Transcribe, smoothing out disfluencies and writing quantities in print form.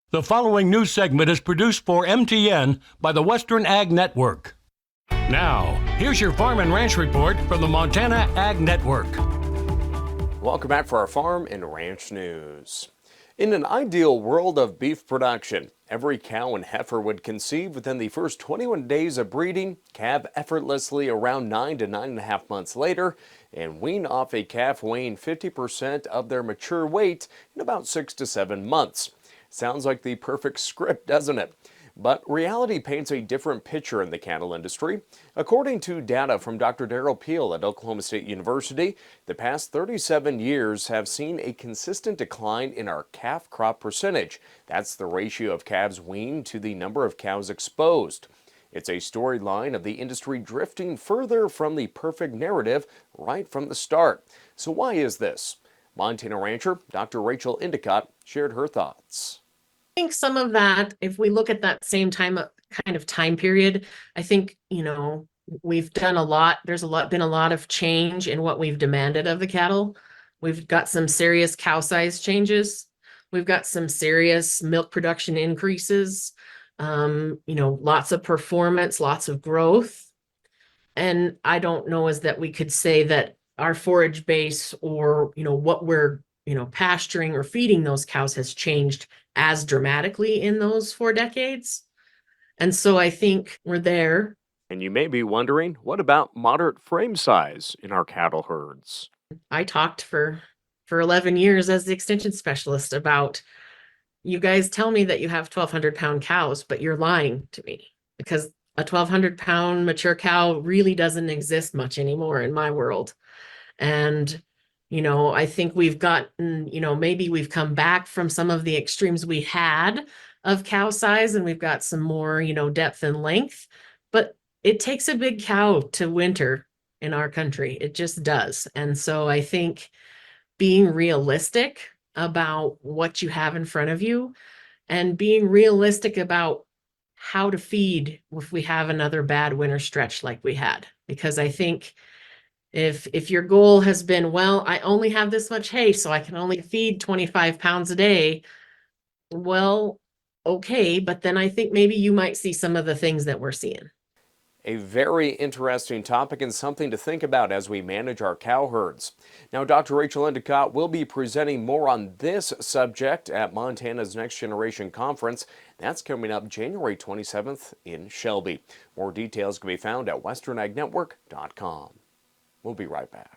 The following news segment is produced for MTN by the Western Ag Network. Now, here's your Farm and Ranch Report from the Montana Ag Network. Welcome back for our Farm and Ranch News. In an ideal world of beef production, every cow and heifer would conceive within the first 21 days of breeding, calve effortlessly around 9 to 9.5 months later, and wean off a calf weighing 50% of their mature weight in about 6 to 7 months. Sounds like the perfect script, doesn't it? But reality paints a different picture in the cattle industry. According to data from Dr. Darrell Peel at Oklahoma State University, the past 37 years have seen a consistent decline in our calf crop percentage. That's the ratio of calves weaned to the number of cows exposed. It's a storyline of the industry drifting further from the perfect narrative right from the start. So why is this? Montana rancher Dr. Rachel Endicott shared her thoughts. I think some of that, if we look at that same time period, I think, we've done a lot. There's been a lot of change in what we've demanded of the cattle. We've got some serious cow size changes. We've got some serious milk production increases, lots of performance, lots of growth. And I don't know is that we could say that our forage base or, what we're, pasturing or feeding those cows has changed as dramatically in those 4 decades. And so I think we're there. And you may be wondering, what about moderate frame size in our cattle herds? I talked for 11 years as the extension specialist about, you guys tell me that you have 1,200-pound cows, but you're lying to me, because a 1,200-pound mature cow really doesn't exist much anymore in my world. And I think we've gotten, maybe we've come back from some of the extremes we had of cow size, and we've got some more, depth and length. But it takes a big cow to winter in our country. It just does. And so I think being realistic about what you have in front of you and being realistic about how to feed if we have another bad winter stretch like we had. Because I think if your goal has been, well, I only have this much hay, so I can only feed 25 pounds a day. Well, okay, but then I think maybe you might see some of the things that we're seeing. A very interesting topic and something to think about as we manage our cow herds. Now, Dr. Rachel Endicott will be presenting more on this subject at Montana's Next Generation Conference. That's coming up January 27th in Shelby. More details can be found at westernagnetwork.com. We'll be right back.